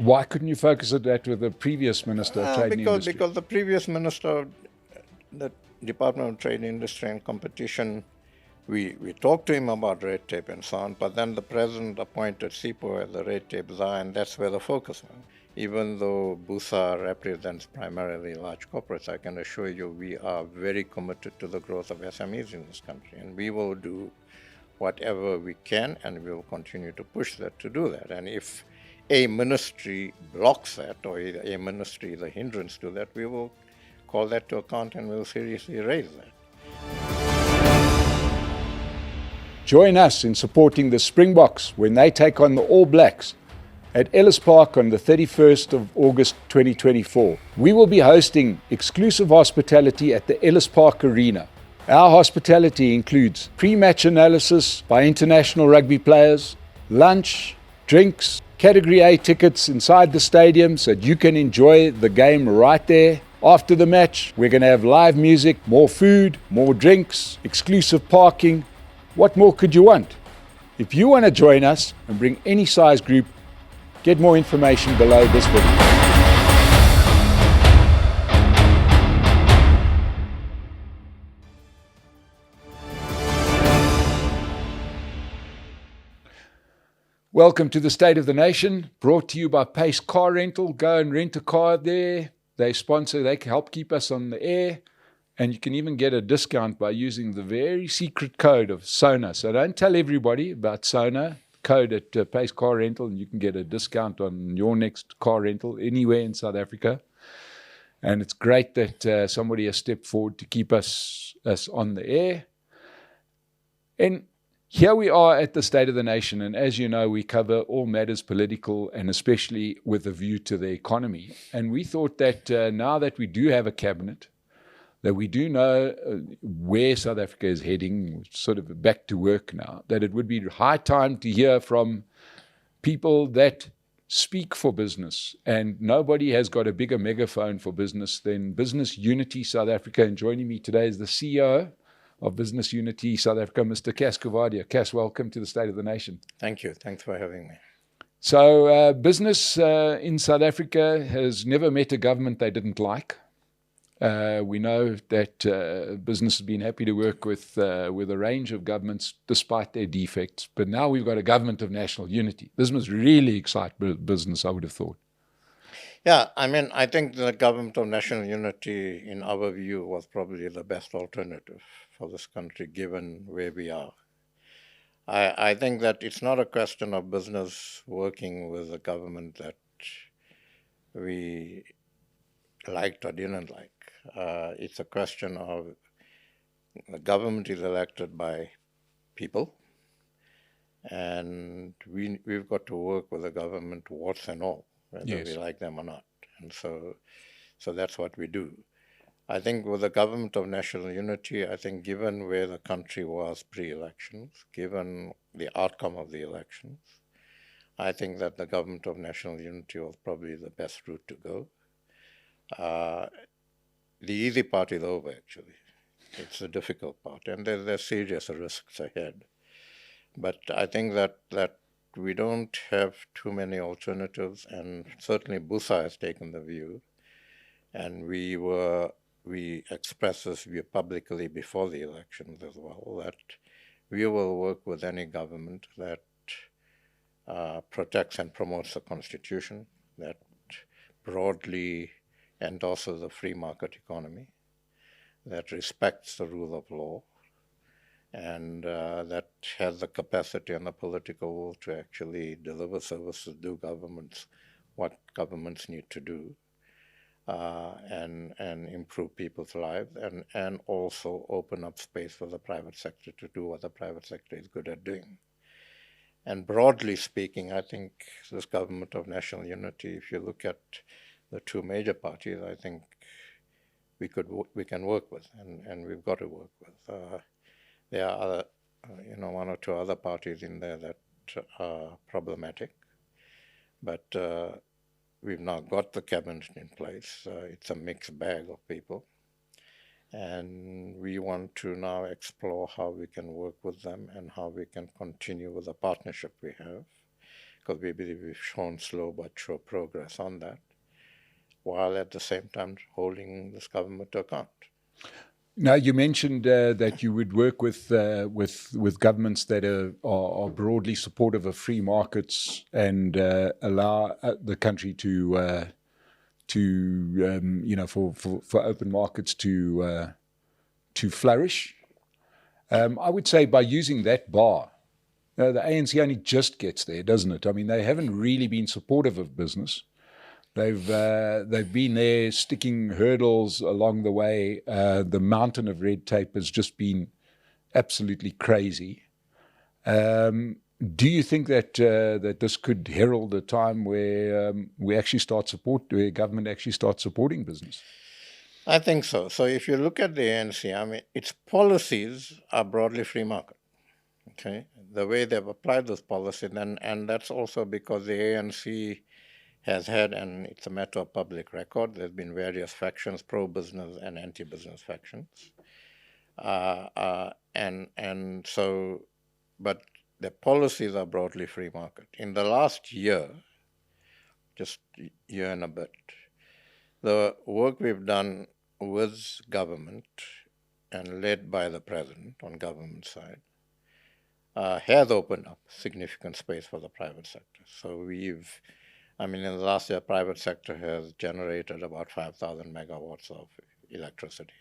Why couldn't you focus on that with the previous Minister of Trade and Industry? Because the previous Minister of the Department of Trade, Industry and Competition, we talked to him about red tape and so on, but then the President appointed SIPO as the red tape czar, and that's where the focus went. Even though Busa represents primarily large corporates, I can assure you we are very committed to the growth of SMEs in this country, and we will do whatever we can, and we will continue to push that to do that. And if a ministry blocks that, or a ministry is a hindrance to that, we will call that to account and we'll seriously raise that. Join us in supporting the Springboks when they take on the All Blacks at Ellis Park on the 31st of August 2024. We will be hosting exclusive hospitality at the Ellis Park Arena. Our hospitality includes pre-match analysis by international rugby players, lunch, drinks, Category A tickets inside the stadium so that you can enjoy the game right there. After the match, we're going to have live music, more food, more drinks, exclusive parking. What more could you want? If you want to join us and bring any size group, get more information below this video. Welcome to the State of the Nation, brought to you by Pace Car Rental. Go and rent a car there. They sponsor, they can help keep us on the air. And you can even get a discount by using the very secret code of SONA. So don't tell everybody about SONA, code at Pace Car Rental, and you can get a discount on your next car rental anywhere in South Africa. And it's great that somebody has stepped forward to keep us on the air. And here we are at the State of the Nation, and as you know, we cover all matters political and especially with a view to the economy. And we thought that now that we do have a cabinet, that we do know where South Africa is heading, sort of back to work now, that it would be high time to hear from people that speak for business. And nobody has got a bigger megaphone for business than Business Unity South Africa. And joining me today is the CEO of Business Unity South Africa, Mr. Cas Coovadia. Cas, welcome to the State of the Nation. Thank you. Thanks for having me. So business in South Africa has never met a government they didn't like. We know that business has been happy to work with a range of governments despite their defects. But now we've got a government of national unity. This must really excite business, I would have thought. Yeah, I mean, I think the government of national unity, in our view, was probably the best alternative for this country, given where we are. I think that it's not a question of business working with a government that we liked or didn't like. It's a question of the government is elected by people, and we've got to work with the government warts and all, whether we like them or not. And so that's what we do. I think with the government of national unity, I think given where the country was pre-elections, given the outcome of the elections, I think that the government of national unity was probably the best route to go. The easy part is over, actually. It's the difficult part, and there's serious risks ahead. But I think that we don't have too many alternatives, and certainly Busa has taken the view, and we expressed this view publicly before the elections as well, that we will work with any government that protects and promotes the Constitution, that broadly endorses the free market economy, that respects the rule of law, and that has the capacity and the political will to actually deliver services, do governments what governments need to do, and improve people's lives, and also open up space for the private sector to do what the private sector is good at doing. And broadly speaking, I think this government of national unity, if you look at the two major parties, I think we can work with, and we've got to work with. There are other, one or two other parties in there that are problematic, but we've now got the cabinet in place. It's a mixed bag of people, and we want to now explore how we can work with them and how we can continue with the partnership we have, because we believe we've shown slow but sure progress on that, while at the same time holding this government to account. Now, you mentioned that you would work with governments that are broadly supportive of free markets and allow the country to for open markets to flourish. I would say by using that bar, the ANC only just gets there, doesn't it? I mean, they haven't really been supportive of business. They've been there sticking hurdles along the way. The mountain of red tape has just been absolutely crazy. Do you think that that this could herald a time where where government actually starts supporting business? I think so. So if you look at the ANC, I mean, its policies are broadly free market. Okay, the way they've applied those policies, and that's also because the ANC has had, and it's a matter of public record, there's been various factions, pro-business and anti-business factions. And so, but the policies are broadly free market. In the last year, just year and a bit, the work we've done with government and led by the president on government side has opened up significant space for the private sector. So in the last year, private sector has generated about 5,000 megawatts of electricity.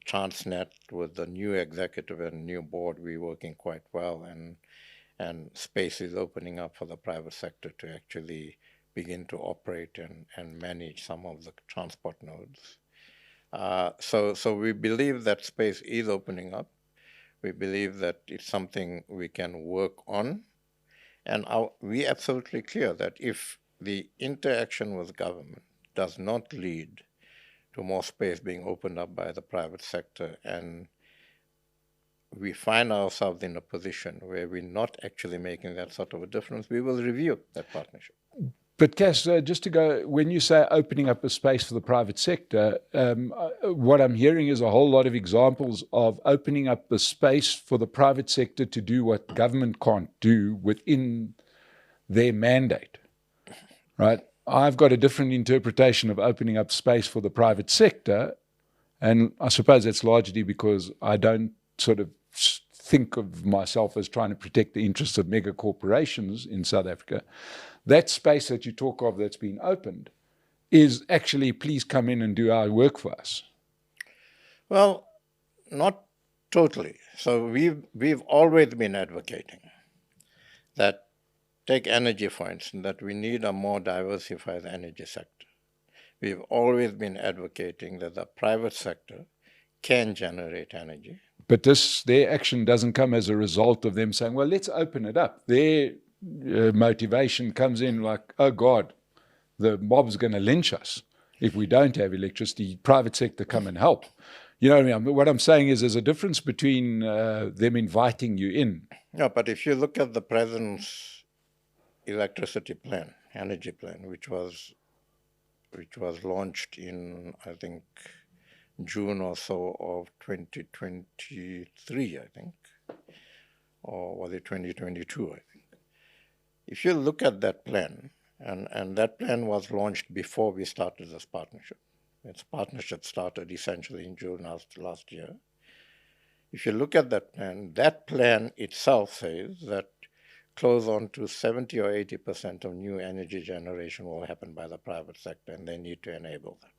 Transnet, with the new executive and new board, we're working quite well, and space is opening up for the private sector to actually begin to operate and manage some of the transport nodes. So we believe that space is opening up. We believe that it's something we can work on. And we're absolutely clear that if the interaction with government does not lead to more space being opened up by the private sector, and we find ourselves in a position where we're not actually making that sort of a difference, we will review that partnership. But Cas, just to go, when you say opening up a space for the private sector, what I'm hearing is a whole lot of examples of opening up the space for the private sector to do what government can't do within their mandate, right? I've got a different interpretation of opening up space for the private sector, and I suppose that's largely because I don't sort of think of myself as trying to protect the interests of mega corporations in South Africa. That space that you talk of that's been opened is actually, please come in and do our work for us. Well, not totally. So we've always been advocating that, take energy for instance, that we need a more diversified energy sector. We've always been advocating that the private sector can generate energy. But their action doesn't come as a result of them saying, well, let's open it up. Their motivation comes in like, oh God, the mob's going to lynch us if we don't have electricity. Private sector, come and help. You know what I mean? What I'm saying is there's a difference between them inviting you in. No, but if you look at the president's electricity plan, energy plan, which was launched in, I think, June or so of 2023, I think, or was it 2022, I think. If you look at that plan, and that plan was launched before we started this partnership. Its partnership started essentially in June last year. If you look at that plan itself says that close on to 70 or 80% of new energy generation will happen by the private sector, and they need to enable that.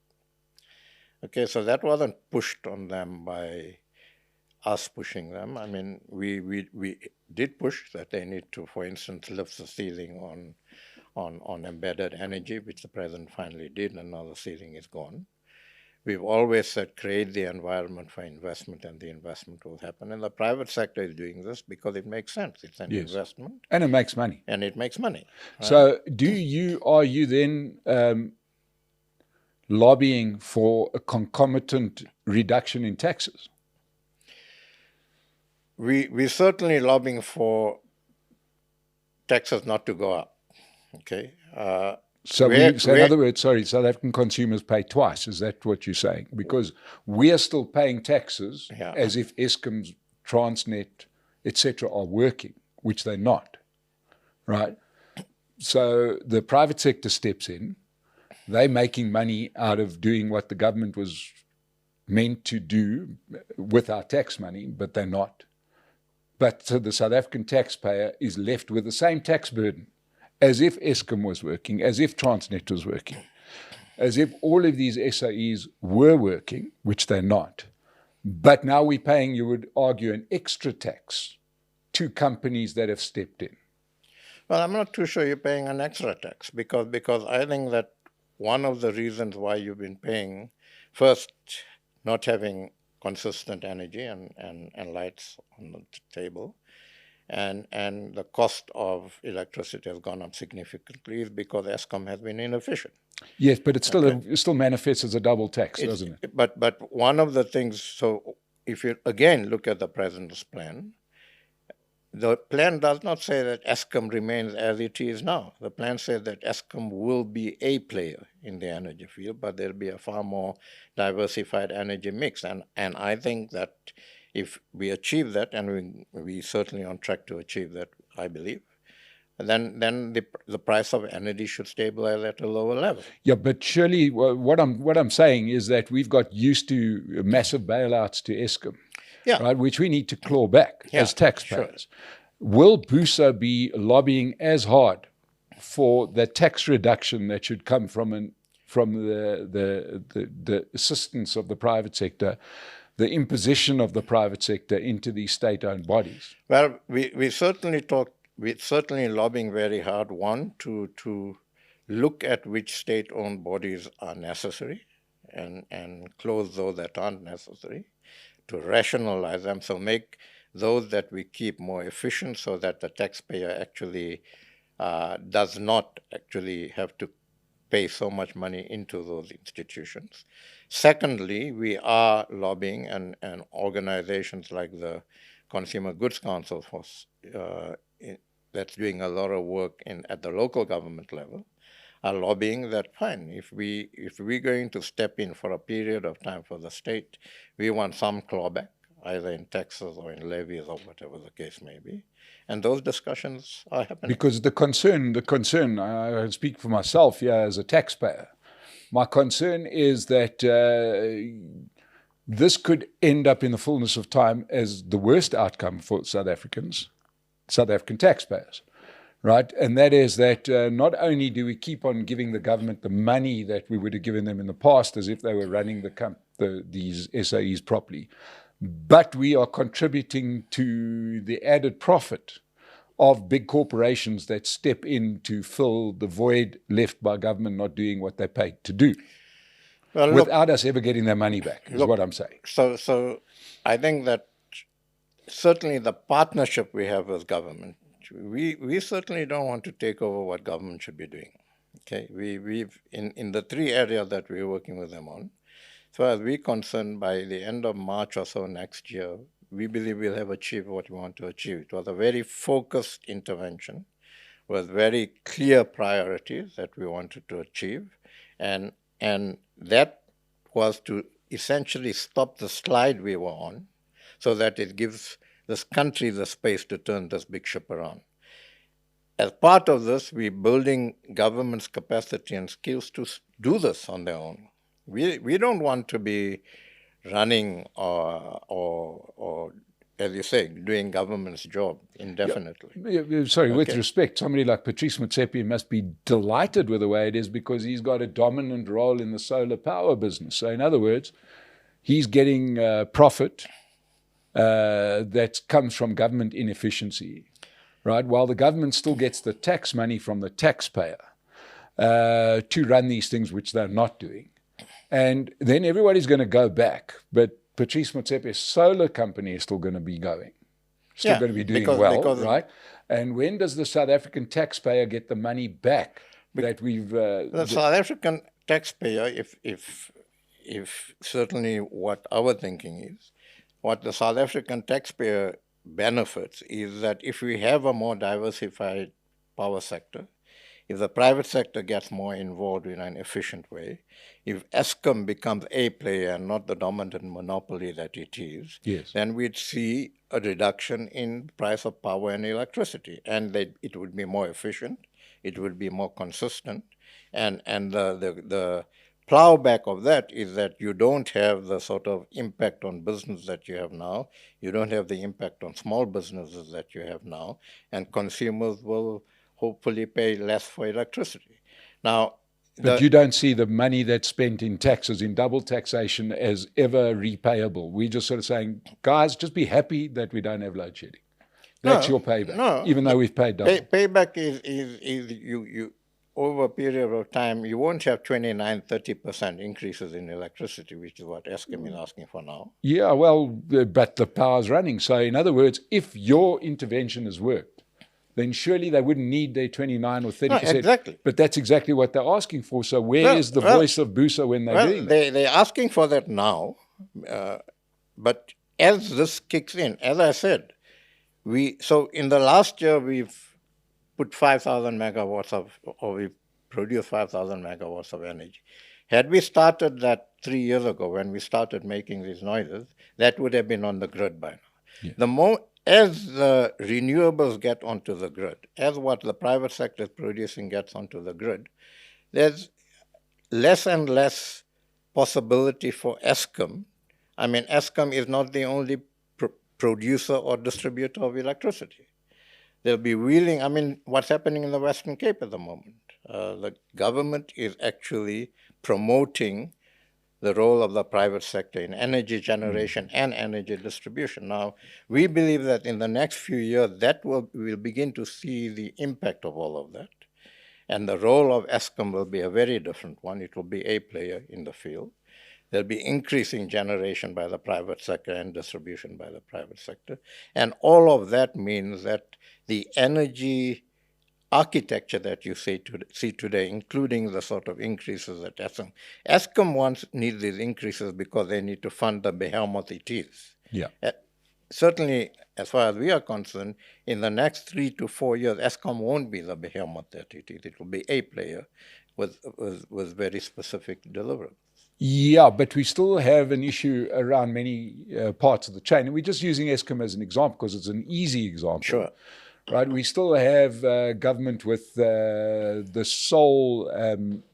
Okay, so that wasn't pushed on them by us pushing them. I mean, we did push that they need to, for instance, lift the ceiling on embedded energy, which the president finally did, and now the ceiling is gone. We've always said create the environment for investment, and the investment will happen. And the private sector is doing this because it makes sense. It's an investment. And it makes money. And it makes money. Right? So are you then lobbying for a concomitant reduction in taxes? We're certainly lobbying for taxes not to go up. Okay. So in other words, South African consumers pay twice. Is that what you're saying? Because we are still paying taxes as if Eskom, Transnet, etc. are working, which they're not. right? So the private sector steps in. They're making money out of doing what the government was meant to do with our tax money, but they're not. But so the South African taxpayer is left with the same tax burden as if Eskom was working, as if Transnet was working, as if all of these SOEs were working, which they're not. But now we're paying, you would argue, an extra tax to companies that have stepped in. Well, I'm not too sure you're paying an extra tax because I think that one of the reasons why you've been paying, first, not having consistent energy and lights on the table, and the cost of electricity has gone up significantly is because Eskom has been inefficient. Yes, but it still manifests as a double tax, doesn't it? But one of the things, so if you again look at the president's plan, the plan does not say that Eskom remains as it is now. The plan says that Eskom will be a player in the energy field, but there'll be a far more diversified energy mix. And I think that if we achieve that, and we certainly on track to achieve that, I believe, then the price of energy should stabilize at a lower level. Yeah, but surely what I'm saying is that we've got used to massive bailouts to Eskom. Yeah. Right, which we need to claw back as taxpayers. Sure. Will Busa be lobbying as hard for the tax reduction that should come from the assistance of the private sector, the imposition of the private sector into these state-owned bodies? Well, we're certainly lobbying very hard, one, to look at which state-owned bodies are necessary and close those that aren't necessary, to rationalize them, so make those that we keep more efficient so that the taxpayer actually does not actually have to pay so much money into those institutions. Secondly, we are lobbying and organizations like the Consumer Goods Council that's doing a lot of work at the local government level, are lobbying that fine. If we're going to step in for a period of time for the state, we want some clawback, either in taxes or in levies or whatever the case may be. And those discussions are happening. Because the concern, I speak for myself here as a taxpayer. My concern is that this could end up in the fullness of time as the worst outcome for South African taxpayers. Right, and that is that not only do we keep on giving the government the money that we would have given them in the past as if they were running these SOEs properly, but we are contributing to the added profit of big corporations that step in to fill the void left by government not doing what they paid to do, without us ever getting their money back, is what I'm saying. So I think that certainly the partnership we have with government, we certainly don't want to take over what government should be doing. Okay, we've in the three areas that we're working with them on. So as we're concerned, by the end of March or so next year, we believe we'll have achieved what we want to achieve. It was a very focused intervention with very clear priorities that we wanted to achieve, and that was to essentially stop the slide we were on, so that it gives this country the space to turn this big ship around. As part of this, we're building government's capacity and skills to do this on their own. We don't want to be running or as you say, doing government's job indefinitely. Sorry, with respect, somebody like Patrice Motsepe must be delighted with the way it is because he's got a dominant role in the solar power business. So in other words, he's getting profit that comes from government inefficiency, right? While the government still gets the tax money from the taxpayer to run these things, which they're not doing. And then everybody's going to go back. But Patrice Motsepe's solar company is still going to be going, going to be doing well, right? And when does the South African taxpayer get the money back that we've... the South African taxpayer, if certainly what our thinking is, what the South African taxpayer benefits is that if we have a more diversified power sector, if the private sector gets more involved in an efficient way, if Eskom becomes a player and not the dominant monopoly that it is, Yes. then we'd see a reduction in price of power and electricity, and it would be more efficient, it would be more consistent, and the plowback of that is that you don't have the sort of impact on business that you have now, you don't have the impact on small businesses that you have now, and consumers will hopefully pay less for electricity. Now, but you don't see the money that's spent in taxes, in double taxation, as ever repayable. We're just sort of saying, guys, just be happy that we don't have load shedding. That's your payback, even though we've paid double. Payback is you over a period of time, you won't have 29-30% increases in electricity, which is what Eskom is asking for now. Yeah, well, but the power's running. So in other words, if your intervention has worked, then surely they wouldn't need their 29 or 30%. No, exactly. But that's exactly what they're asking for. So where is the voice of Busa when they're doing that? They're asking for that now. But as this kicks in, as I said, so in the last year, we've put 5,000 megawatts or we produced 5,000 megawatts of energy. Had we started that 3 years ago when we started making these noises, that would have been on the grid by now. Yeah. As the renewables get onto the grid, as what the private sector is producing gets onto the grid, there's less and less possibility for Eskom. I mean, Eskom is not the only producer or distributor of electricity. They'll be wheeling, I mean, what's happening in the Western Cape at the moment? The government is actually promoting the role of the private sector in energy generation and energy distribution. Now, we believe that in the next few years, we'll begin to see the impact of all of that. And the role of Eskom will be a very different one. It will be a player in the field. There'll be increasing generation by the private sector and distribution by the private sector. And all of that means that the energy architecture that you see today, including the sort of increases at Eskom needs these increases because they need to fund the behemoth it is. Yeah. Certainly, as far as we are concerned, in the next 3 to 4 years, Eskom won't be the behemoth that it is. It will be a player with very specific deliverables. Yeah, but we still have an issue around many parts of the chain. And we're just using Eskom as an example because it's an easy example. Sure. Right, we still have government with the sole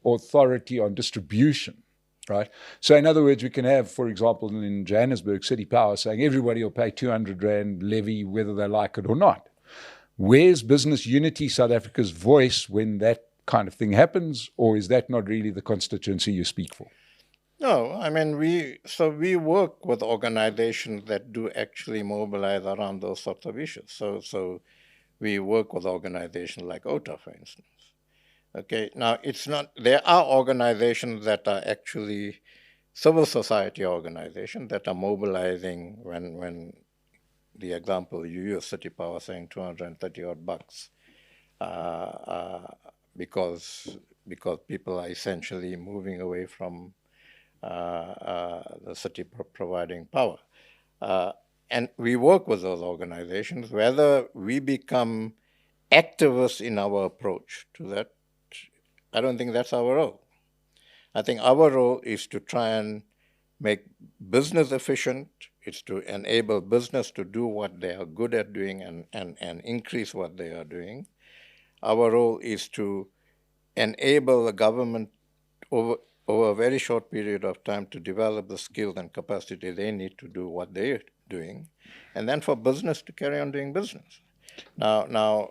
authority on distribution, right? So in other words, we can have, for example, in Johannesburg, City Power saying everybody will pay 200 Rand levy whether they like it or not. Where's Business Unity South Africa's voice when that kind of thing happens, or is that not really the constituency you speak for? No, I mean, we work with organizations that do actually mobilize around those sorts of issues. So we work with organizations like OTA, for instance. Okay, now there are organizations that are actually civil society organizations that are mobilizing when the example you use, City Power saying 230 odd bucks, because people are essentially moving away from the city providing power. And we work with those organizations. Whether we become activists in our approach to that, I don't think that's our role. I think our role is to try and make business efficient. It's to enable business to do what they are good at doing and increase what they are doing. Our role is to enable the government over a very short period of time to develop the skills and capacity they need to do what they're doing, and then for business to carry on doing business. Now,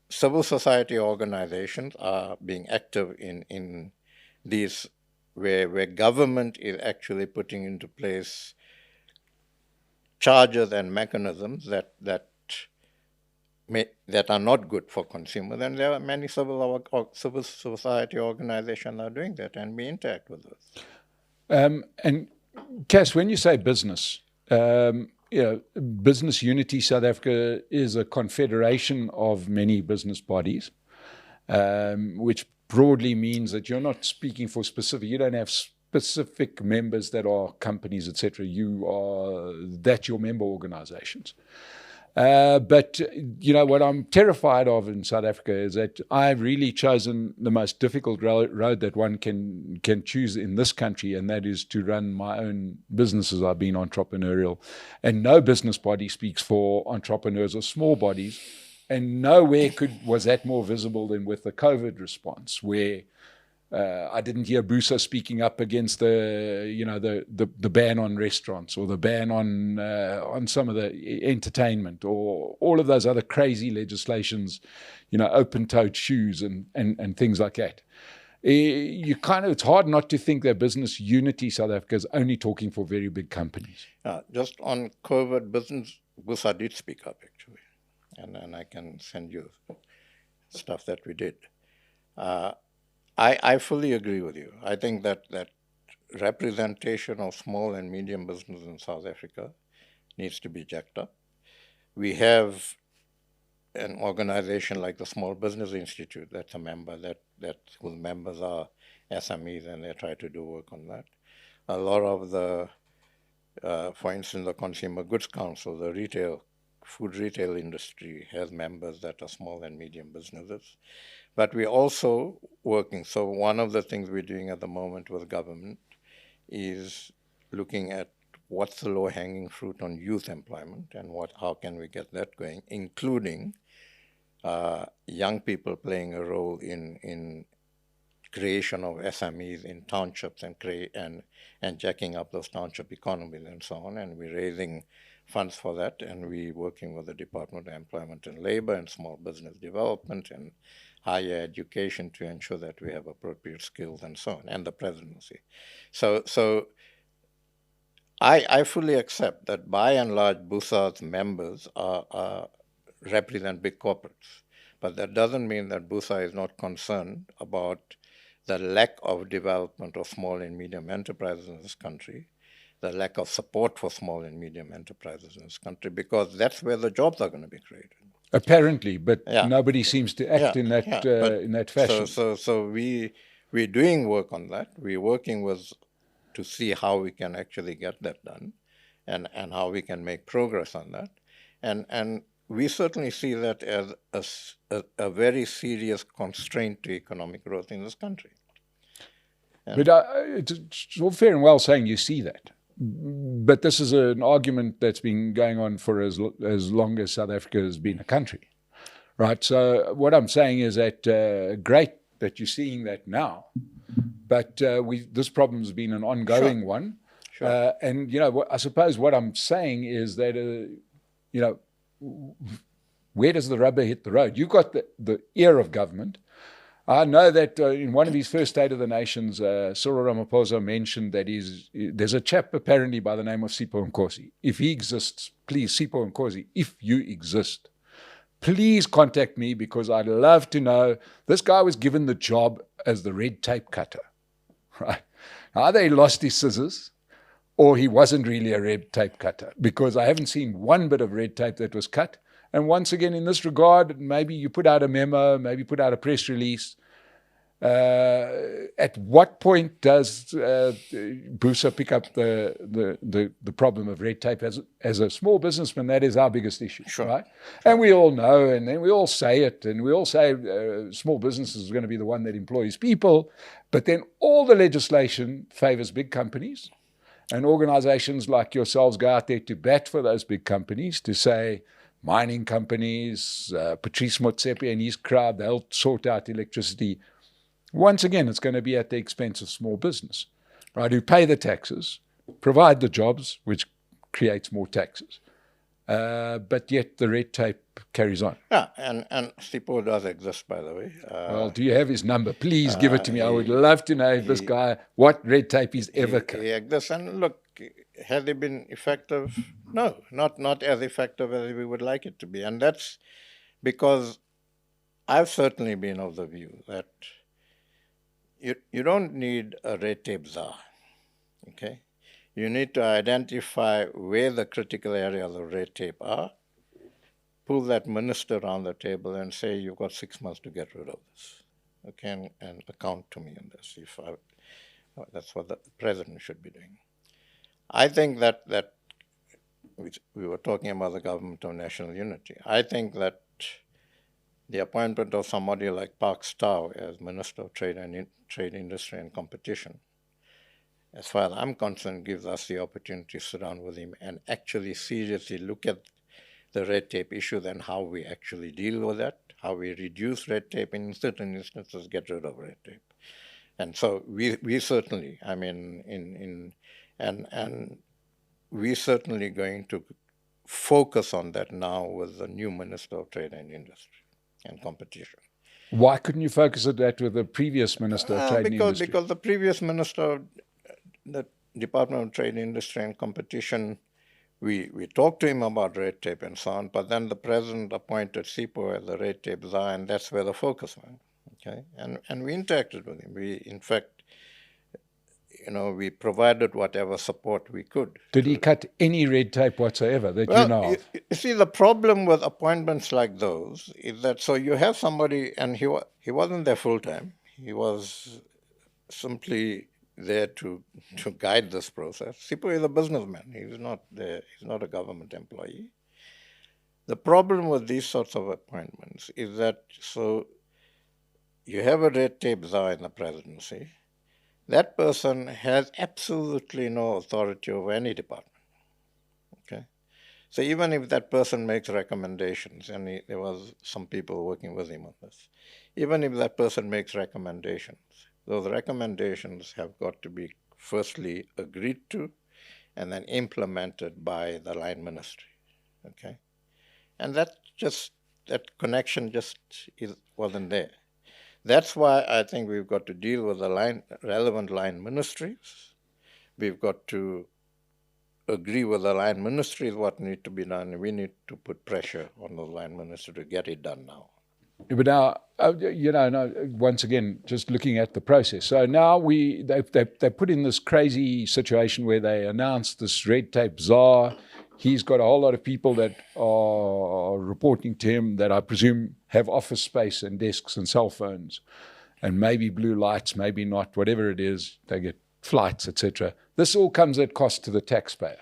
civil society organizations are being active in these where government is actually putting into place charges and mechanisms that are not good for consumers, and there are many civil society organizations that are doing that, and we interact with those. And Cas, when you say business, Business Unity South Africa is a confederation of many business bodies, which broadly means that you're not speaking for specific, you don't have specific members that are companies, etc. That's your member organizations. But, what I'm terrified of in South Africa is that I've really chosen the most difficult road that one can choose in this country, and that is to run my own businesses. I've been entrepreneurial, and no business body speaks for entrepreneurs or small bodies, and nowhere was that more visible than with the COVID response, where I didn't hear Busa speaking up against the ban on restaurants, or the ban on some of the entertainment, or all of those other crazy legislations, open-toed shoes and things like that. It's hard not to think that Business Unity South Africa is only talking for very big companies. Just on COVID business, Busa did speak up actually, and I can send you stuff that we did. I fully agree with you. I think that representation of small and medium business in South Africa needs to be jacked up. We have an organization like the Small Business Institute that's a member whose members are SMEs, and they try to do work on that. A lot of the, for instance, the Consumer Goods Council, the food retail industry has members that are small and medium businesses. But we're also working. So one of the things we're doing at the moment with government is looking at what's the low-hanging fruit on youth employment, and how can we get that going, including young people playing a role in creation of SMEs in townships and jacking up those township economies and so on. And we're raising funds for that, and we're working with the Department of Employment and Labor and Small Business Development and higher education to ensure that we have appropriate skills and so on, and the presidency. So I fully accept that by and large Busa's members represent big corporates, but that doesn't mean that Busa is not concerned about the lack of development of small and medium enterprises in this country, the lack of support for small and medium enterprises in this country, because that's where the jobs are going to be created. Apparently, but nobody seems to act in that fashion. So we're doing work on that. We're working to see how we can actually get that done, and how we can make progress on that. And we certainly see that as a very serious constraint to economic growth in this country. But it's all fair and well saying you see that. But this is an argument that's been going on for as long as South Africa has been a country, right? So what I'm saying is that great that you're seeing that now, but this problem has been an ongoing one. Sure. And, I suppose what I'm saying is that, where does the rubber hit the road? You've got the ear of government. I know that in one of his first State of the Nations, Cyril Ramaphosa mentioned that there's a chap apparently by the name of Sipho Nkosi. If he exists, please, Sipho Nkosi, if you exist, please contact me, because I'd love to know. This guy was given the job as the red tape cutter, right? Either he lost his scissors, or he wasn't really a red tape cutter, because I haven't seen one bit of red tape that was cut. And once again, in this regard, maybe you put out a memo, maybe put out a press release. At what point does Busa pick up the problem of red tape? As a small businessman, that is our biggest issue, sure. Right? Sure. And we all know, and then we all say it, and we all say small business is going to be the one that employs people. But then all the legislation favors big companies, and organizations like yourselves go out there to bat for those big companies, to say, mining companies, Patrice Motsepe and his crowd, they'll sort out electricity. Once again, it's going to be at the expense of small business, right? Who pay the taxes, provide the jobs, which creates more taxes. But yet the red tape carries on. Yeah, and Sipho does exist, by the way. Well, do you have his number? Please give it to me. I would love to know if this guy, what red tape he's ever cut. He exists, and look, has it been effective? No, not as effective as we would like it to be. And that's because I've certainly been of the view that you don't need a red tape czar, okay? You need to identify where the critical areas of red tape are, pull that minister around the table and say, you've got 6 months to get rid of this, okay? And account to me on this. That's what the president should be doing. I think that we were talking about the government of national unity. I think that the appointment of somebody like Park Stow as Minister of Trade, Industry and Competition, as far as I'm concerned, gives us the opportunity to sit down with him and actually seriously look at the red tape issue and how we actually deal with that, how we reduce red tape, in certain instances get rid of red tape. And so we certainly, I mean, and we're certainly going to focus on that now with the new Minister of Trade and Industry and Competition. Why couldn't you focus on that with the previous Minister of Trade and Industry? Because the previous Minister of the Department of Trade, Industry and Competition, we talked to him about red tape and so on, but then the President appointed SIPO as the red tape czar, and that's where the focus went. Okay, and we interacted with him. We, in fact, we provided whatever support we could. Did he cut any red tape whatsoever that you know of? You see, the problem with appointments like those is that, so you have somebody, and he wasn't there full time. He was simply there to guide this process. Sipo is a businessman. He's not a government employee. The problem with these sorts of appointments is that, so you have a red tape czar in the presidency. That person has absolutely no authority over any department. Okay, so even if that person makes recommendations, and there was some people working with him on this, even if that person makes recommendations, those recommendations have got to be firstly agreed to and then implemented by the line ministry. Okay, and that connection just wasn't there. That's why I think we've got to deal with the relevant line ministries. We've got to agree with the line ministries what needs to be done. We need to put pressure on the line ministry to get it done now. But now, once again, just looking at the process. So now they put in this crazy situation where they announced this red tape czar. He's got a whole lot of people that are reporting to him that I presume have office space and desks and cell phones and maybe blue lights, maybe not, whatever it is, they get flights, etc. This all comes at cost to the taxpayer,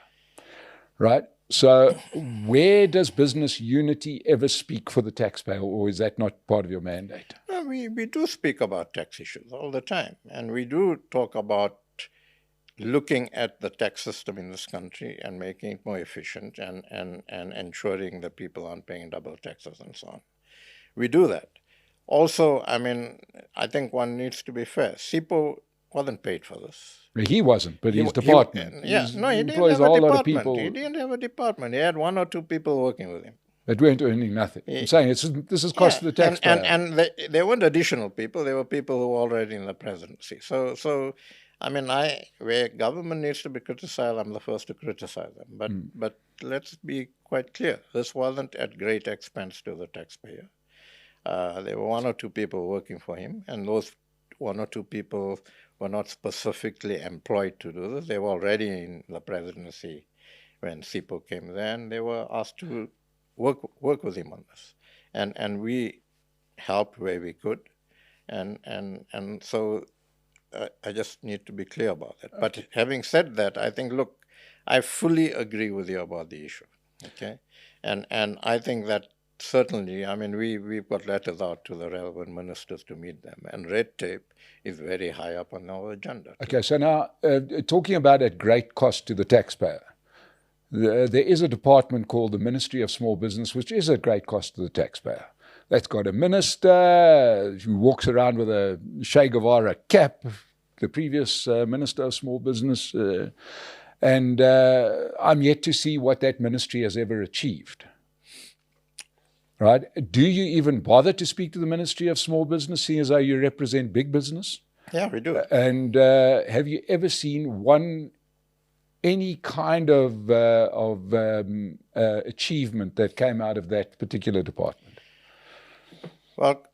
right? So where does business unity ever speak for the taxpayer, or is that not part of your mandate? Well, we do speak about tax issues all the time, and we do talk about looking at the tax system in this country and making it more efficient and ensuring that people aren't paying double taxes and so on. We do that. Also, I mean, I think one needs to be fair. SIPO wasn't paid for this. He wasn't, but his department. He didn't have a department. He didn't have a department. He had one or two people working with him. That weren't earning nothing. I'm saying this is cost to the taxpayer. And there weren't additional people. There were people who were already in the presidency. So I mean, where government needs to be criticized, I'm the first to criticize them. But let's be quite clear. This wasn't at great expense to the taxpayer. There were one or two people working for him, and those one or two people were not specifically employed to do this. They were already in the presidency when SIPO came there, and they were asked to work with him on this. And we helped where we could. And so I just need to be clear about that. But having said that, I think, look, I fully agree with you about the issue, okay? And I think that certainly, I mean, we've got letters out to the relevant ministers to meet them, and red tape is very high up on our agenda. Okay, so now, talking about at great cost to the taxpayer, there is a department called the Ministry of Small Business, which is at great cost to the taxpayer. That's got a minister who walks around with a Che Guevara cap, the previous Minister of Small Business, and I'm yet to see what that ministry has ever achieved. Right? Do you even bother to speak to the Ministry of Small Business, seeing as though you represent big business? Yeah, we do. And have you ever seen any kind of achievement that came out of that particular department? Well,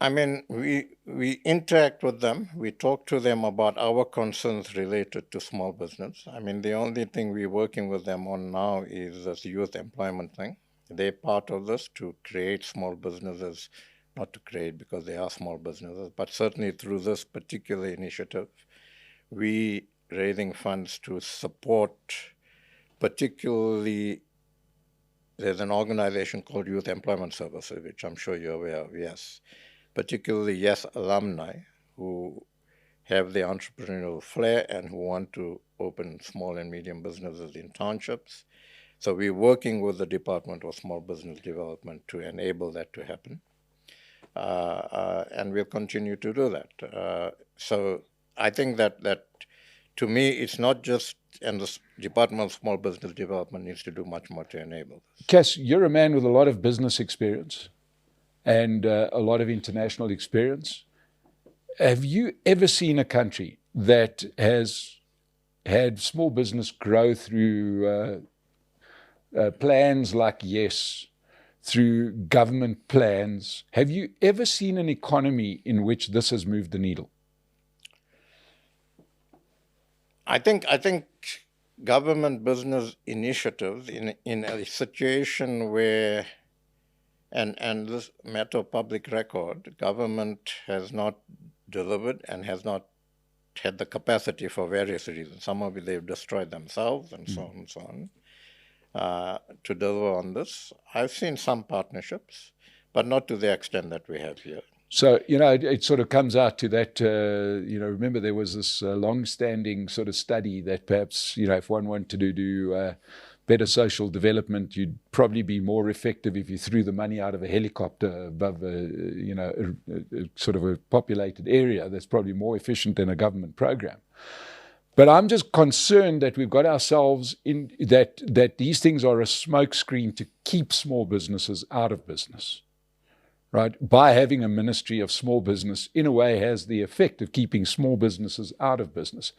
I mean, we interact with them. We talk to them about our concerns related to small business. I mean, the only thing we're working with them on now is this youth employment thing. They're part of this to create small businesses, not to create because they are small businesses, but certainly through this particular initiative, we raising funds to support particularly, there's an organization called Youth Employment Services, which I'm sure you're aware of, yes. Particularly, yes, alumni who have the entrepreneurial flair and who want to open small and medium businesses in townships. So we're working with the Department of Small Business Development to enable that to happen. And we'll continue to do that. So I think that to me, it's not just, and the Department of Small Business Development needs to do much more to enable this. Cas, you're a man with a lot of business experience and a lot of international experience. Have you ever seen a country that has had small business grow through plans like YES, through government plans? Have you ever seen an economy in which this has moved the needle? I think government business initiatives in a situation where, and this matter of public record, government has not delivered and has not had the capacity for various reasons. Some of it they've destroyed themselves and so on and so on, to deliver on this. I've seen some partnerships, but not to the extent that we have here. So, it sort of comes out to that, remember there was this long-standing sort of study that perhaps, if one wanted to do better social development, you'd probably be more effective if you threw the money out of a helicopter above a sort of a populated area. That's probably more efficient than a government program. But I'm just concerned that we've got ourselves in that these things are a smokescreen to keep small businesses out of business. Right? By having a ministry of small business, in a way, has the effect of keeping small businesses out of business.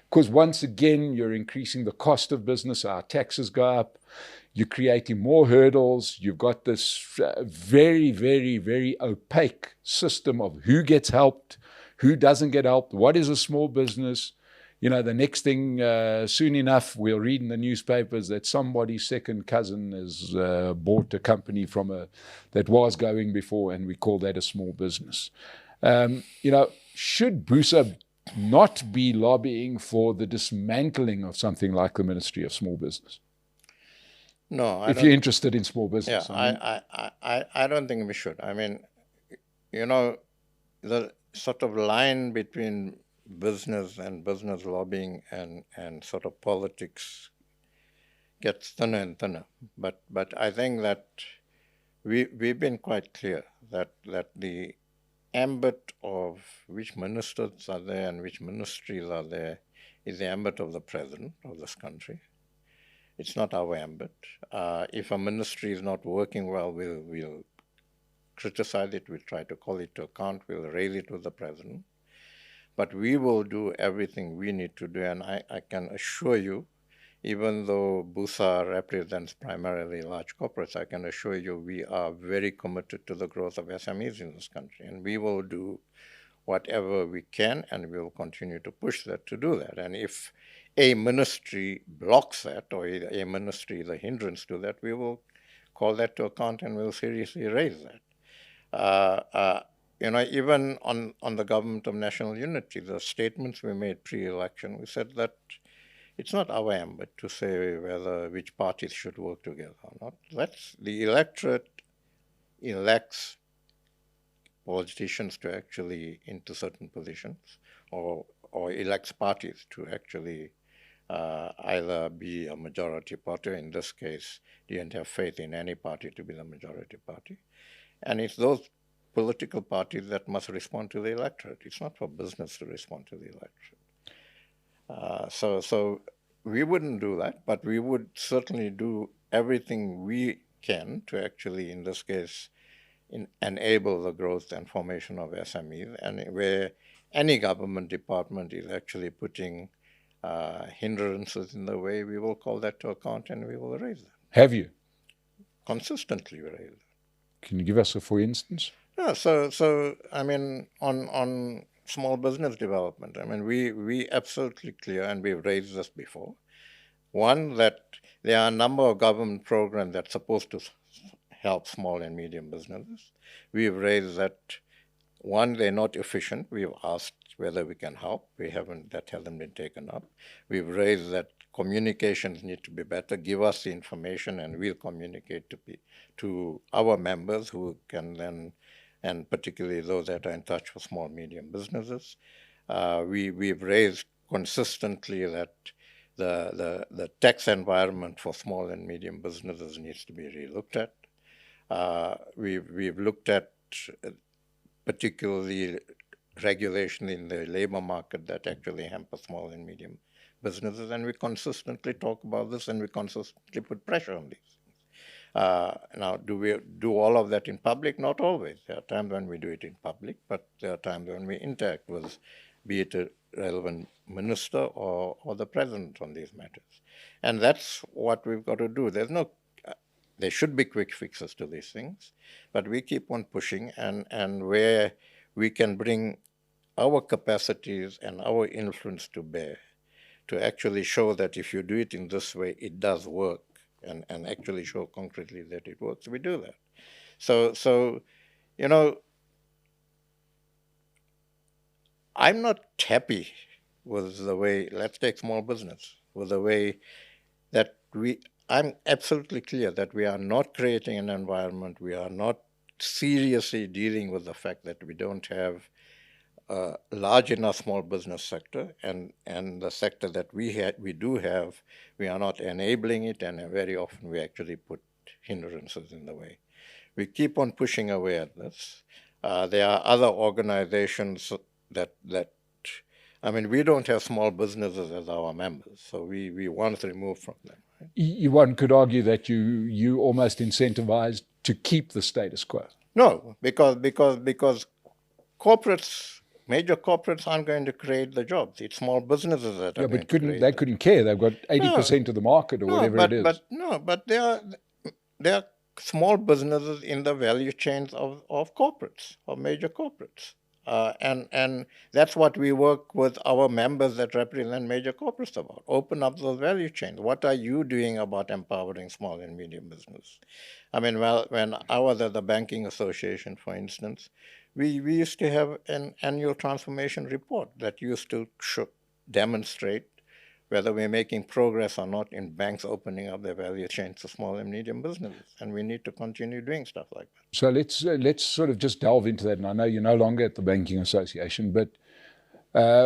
Because once again, you're increasing the cost of business, our taxes go up, you're creating more hurdles, you've got this very, very, very opaque system of who gets helped, who doesn't get helped, what is a small business. The next thing, soon enough, we'll read in the newspapers that somebody's second cousin has bought a company that was going before, and we call that a small business. Should Busa not be lobbying for the dismantling of something like the Ministry of Small Business? No, if you're interested in small business. Yeah, I don't think we should. I mean, the sort of line between business and business lobbying and sort of politics gets thinner and thinner. But I think that we've been quite clear that the ambit of which ministers are there and which ministries are there is the ambit of the president of this country. It's not our ambit. If a ministry is not working well, we'll criticize it, we'll try to call it to account, we'll raise it with the president. But we will do everything we need to do, and I can assure you, even though Busa represents primarily large corporates, I can assure you we are very committed to the growth of SMEs in this country, and we will do whatever we can, and we will continue to push that to do that. And if a ministry blocks that, or a ministry is a hindrance to that, we will call that to account and we'll seriously raise that. Even on the government of national unity, the statements we made pre-election, we said that it's not our ambit to say which parties should work together or not. That's the electorate elects politicians to actually into certain positions, or elects parties to actually either be a majority party. In this case, didn't have faith in any party to be the majority party. And it's those political parties that must respond to the electorate. It's not for business to respond to the electorate. So we wouldn't do that, but we would certainly do everything we can to actually, in this case, enable the growth and formation of SMEs, and where any government department is actually putting hindrances in the way, we will call that to account and we will raise that. Have you? Consistently raise that. Can you give us a for instance? Yeah, so I mean, on small business development, I mean, we absolutely clear, and we've raised this before. One, that there are a number of government programs that's supposed to help small and medium businesses. We've raised that one, they're not efficient. We've asked whether we can help. That hasn't been taken up. We've raised that communications need to be better. Give us the information and we'll communicate to our members who can then, and particularly those that are in touch with small, medium businesses. We've raised consistently that the tax environment for small and medium businesses needs to be relooked at. We've looked at particularly regulation in the labor market that actually hamper small and medium businesses, and we consistently talk about this and we consistently put pressure on these things. Now, do we do all of that in public? Not always. There are times when we do it in public, but there are times when we interact with, be it a relevant minister or the president on these matters. And that's what we've got to do. There should be quick fixes to these things, but we keep on pushing, and where we can bring our capacities and our influence to bear to actually show that if you do it in this way, it does work, and actually show concretely that it works, we do that. So I'm not happy with the way, let's take small business, with the way that I'm absolutely clear that we are not creating an environment, we are not seriously dealing with the fact that we don't have a large enough small business sector, and the sector that we do have, we are not enabling it, and very often we actually put hindrances in the way. We keep on pushing away at this. There are other organizations that we don't have small businesses as our members, so we want to remove from them. Right? One could argue that you almost incentivized to keep the status quo. No, because corporates, major corporates aren't going to create the jobs. It's small businesses that are going to create they couldn't care. They've got 80% of the market or whatever it is. But there are small businesses in the value chains of corporates, of major corporates. And that's what we work with our members that represent major corporates about. Open up those value chains. What are you doing about empowering small and medium business? When I was at the Banking Association, for instance, we used to have an annual transformation report that used to demonstrate whether we're making progress or not in banks opening up their value chains to small and medium businesses. And we need to continue doing stuff like that. So let's sort of just delve into that. And I know you're no longer at the Banking Association, but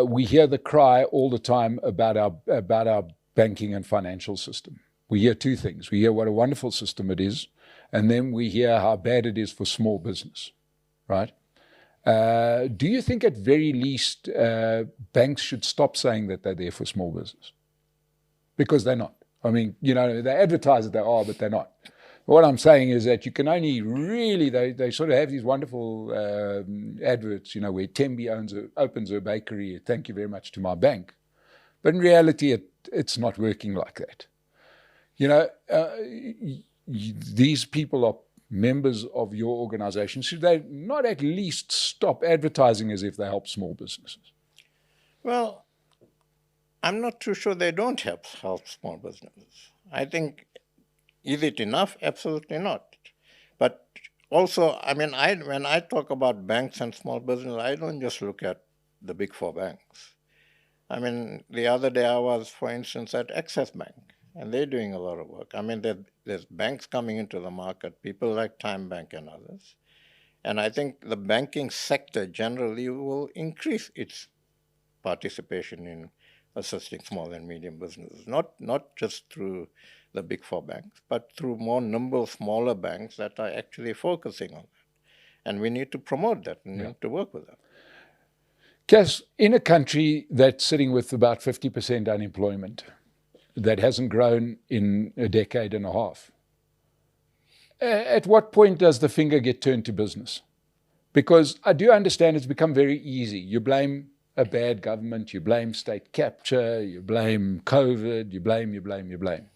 we hear the cry all the time about our banking and financial system. We hear two things. We hear what a wonderful system it is, and then we hear how bad it is for small business, right? Do you think at very least banks should stop saying that they're there for small business? Because they're not. They advertise that they are, but they're not. What I'm saying is that you can only really, they sort of have these wonderful adverts, where Tembi opens her bakery, thank you very much to my bank. But in reality, it's not working like that. These people are members of your organization. Should they not at least stop advertising as if they help small businesses? Well, I'm not too sure they don't help small businesses. I think, is it enough? Absolutely not. But also, when I talk about banks and small business, I don't just look at the big four banks. The other day I was, for instance, at Access Bank, and they're doing a lot of work. There's banks coming into the market, people like Time Bank and others. And I think the banking sector generally will increase its participation in assisting small and medium businesses, not just through the big four banks, but through more nimble, smaller banks that are actually focusing on that. And we need to promote that and we need to work with that. Cas, in a country that's sitting with about 50% unemployment, that hasn't grown in a decade and a half, at what point does the finger get turned to business? Because I do understand it's become very easy. You blame a bad government, you blame state capture, you blame COVID, you blame.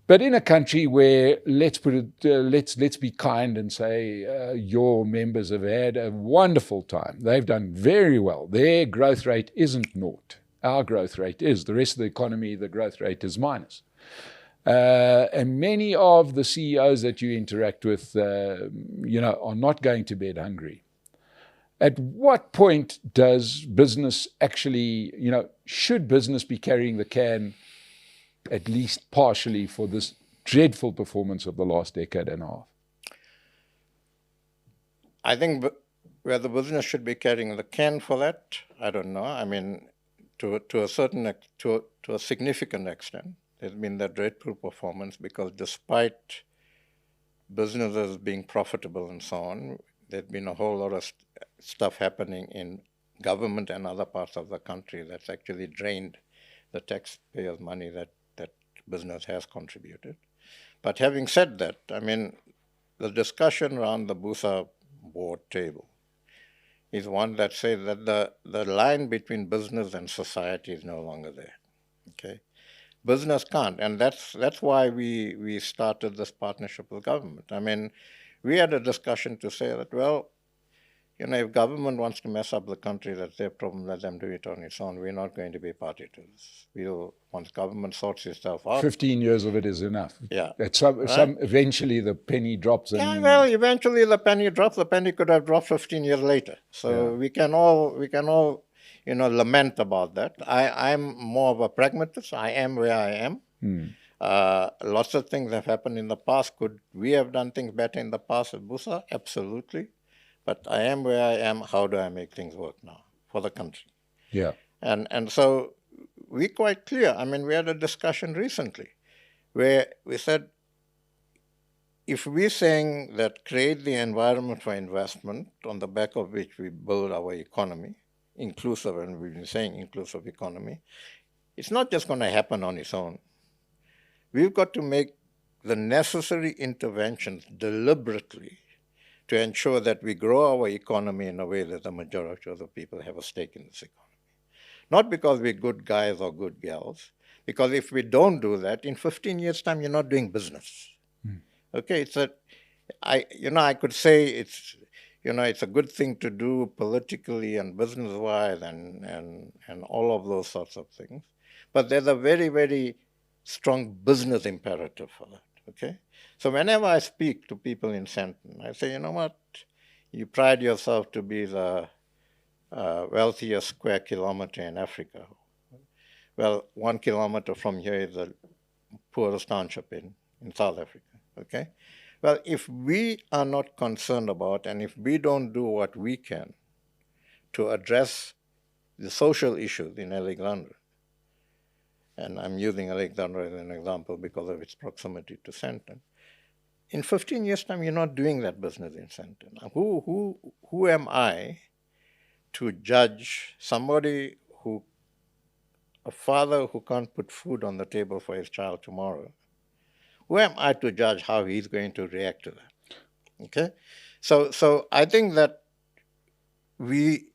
But in a country where, let's be kind and say your members have had a wonderful time. They've done very well. Their growth rate isn't naught. Our growth rate is. The rest of the economy, the growth rate is minus. And many of the CEOs that you interact with, are not going to bed hungry. At what point does business actually, should business be carrying the can at least partially for this dreadful performance of the last decade and a half? I think whether business should be carrying the can for that, I don't know. I mean, to a significant extent, there's been that dreadful performance because despite businesses being profitable and so on, there's been a whole lot of stuff happening in government and other parts of the country that's actually drained the taxpayers' money that business has contributed. But having said that, I mean, the discussion around the Busa board table is one that says that the line between business and society is no longer there. Okay, business can't, and that's why we started this partnership with government. I mean, we had a discussion to say that, well, if government wants to mess up the country, that's their problem. Let them do it on its own. We're not going to be party to this. Once government sorts itself out. 15 years of it is enough. Yeah. At eventually the penny drops. And yeah, well, eventually the penny drops. The penny could have dropped 15 years later. So we can all lament about that. I'm more of a pragmatist. I am where I am. Lots of things have happened in the past. Could we have done things better in the past at Busa? Absolutely. But I am where I am. How do I make things work now for the country? Yeah. And so we're quite clear. I mean, we had a discussion recently where we said, if we're saying that create the environment for investment on the back of which we build our economy, inclusive, and we've been saying inclusive economy, it's not just going to happen on its own. We've got to make the necessary interventions deliberately to ensure that we grow our economy in a way that the majority of the people have a stake in this economy. Not because we're good guys or good gals, because if we don't do that, in 15 years' time, you're not doing business. Okay, I could say it's a good thing to do politically and business-wise and all of those sorts of things, but there's a very, very strong business imperative for that. Okay. So whenever I speak to people in Sandton, I say, you know what, you pride yourself to be the wealthiest square kilometer in Africa. Well, 1 kilometer from here is the poorest township in South Africa. Okay. Well, if we are not concerned about, and if we don't do what we can to address the social issues in Alexandra, and I'm using Alexandra as an example because of its proximity to Sandton, in 15 years' time, you're not doing that business in Sandton. Who am I to judge somebody a father who can't put food on the table for his child tomorrow? Who am I to judge how he's going to react to that? Okay? So I think that we,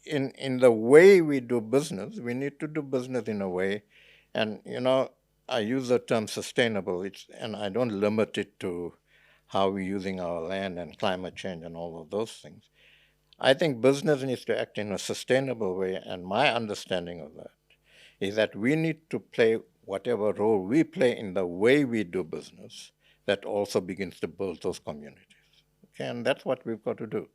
in the way we do business, we need to do business in a way, and, I use the term sustainable, and I don't limit it to how we're using our land and climate change and all of those things. I think business needs to act in a sustainable way, and my understanding of that is that we need to play whatever role we play in the way we do business that also begins to build those communities. Okay, and that's what we've got to do.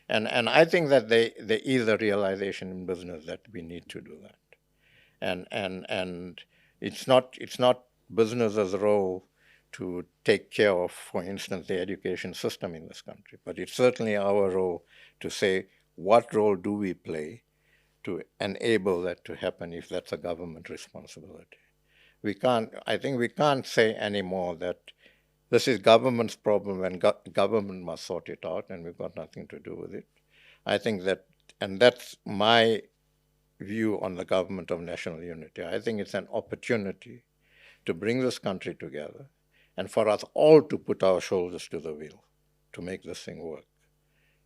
And I think that there is a realization in business that we need to do that. And it's not business's role to take care of, for instance, the education system in this country, but it's certainly our role to say, what role do we play to enable that to happen if that's a government responsibility? I think we can't say anymore that this is government's problem and government must sort it out and we've got nothing to do with it. I think that, and that's my view on the government of national unity. I think it's an opportunity to bring this country together and for us all to put our shoulders to the wheel to make this thing work,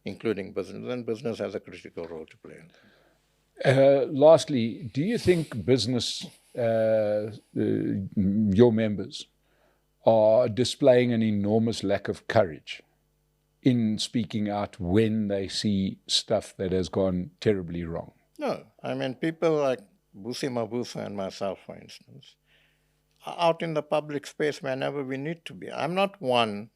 including business, and business has a critical role to play in that. Lastly, do you think business, your members, are displaying an enormous lack of courage in speaking out when they see stuff that has gone terribly wrong? No, I mean, people like Busa and myself, for instance, are out in the public space whenever we need to be. I'm not one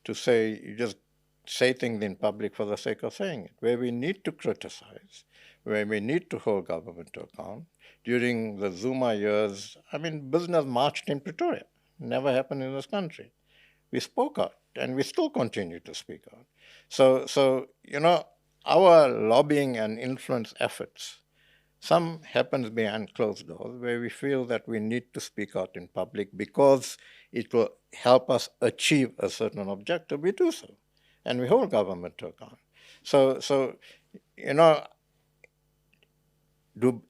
to say, you just say things in public for the sake of saying it, where we need to criticize, where we need to hold government to account. During the Zuma years, business marched in Pretoria. Never happened in this country. We spoke out, and we still continue to speak out. So our lobbying and influence efforts, some happens behind closed doors, where we feel that we need to speak out in public because it will help us achieve a certain objective. We do so, and we hold government to account. So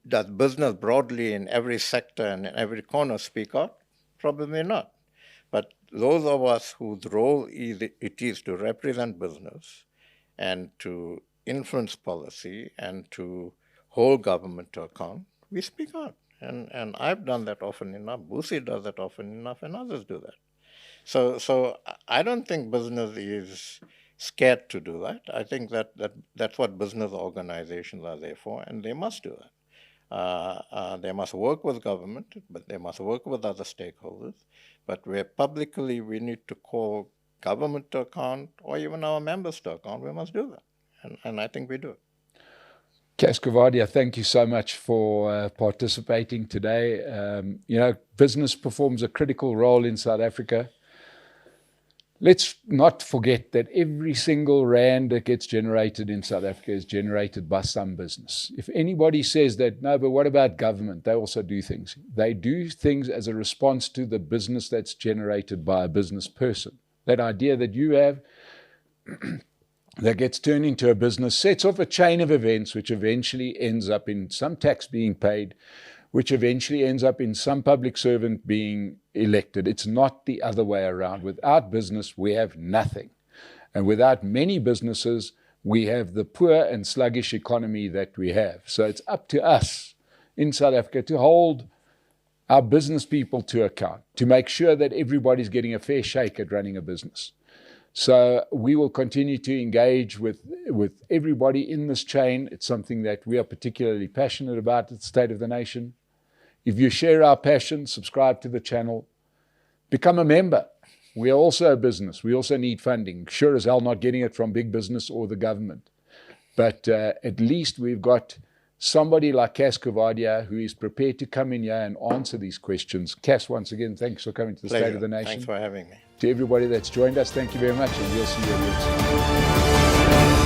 does business broadly in every sector and in every corner speak out? Probably not. But those of us whose role it is to represent business and to influence policy and to hold government to account, we speak out. And I've done that often enough. Busa does that often enough, and others do that. So I don't think business is scared to do that. I think that's what business organizations are there for, and they must do that. They must work with government, but they must work with other stakeholders. But where publicly we need to call government to account, or even our members to account, we must do that. And I think we do. Cas Coovadia, thank you so much for participating today. Business performs a critical role in South Africa. Let's not forget that every single rand that gets generated in South Africa is generated by some business. If anybody says that, no, but what about government? They also do things. They do things as a response to the business that's generated by a business person. That idea that you have that gets turned into a business sets off a chain of events which eventually ends up in some tax being paid, which eventually ends up in some public servant being elected. It's not the other way around. Without business, we have nothing. And without many businesses, we have the poor and sluggish economy that we have. So it's up to us in South Africa to hold our business people to account, to make sure that everybody's getting a fair shake at running a business. So we will continue to engage with everybody in this chain. It's something that we are particularly passionate about at the State of the Nation. If you share our passion, subscribe to the channel, become a member. We are also a business. We also need funding. Sure as hell not getting it from big business or the government. But at least we've got somebody like Cas Coovadia who is prepared to come in here and answer these questions. Cas, once again, thanks for coming to the Pleasure. State of the Nation. Thanks for having me. To everybody that's joined us, thank you very much, and we'll see you again soon.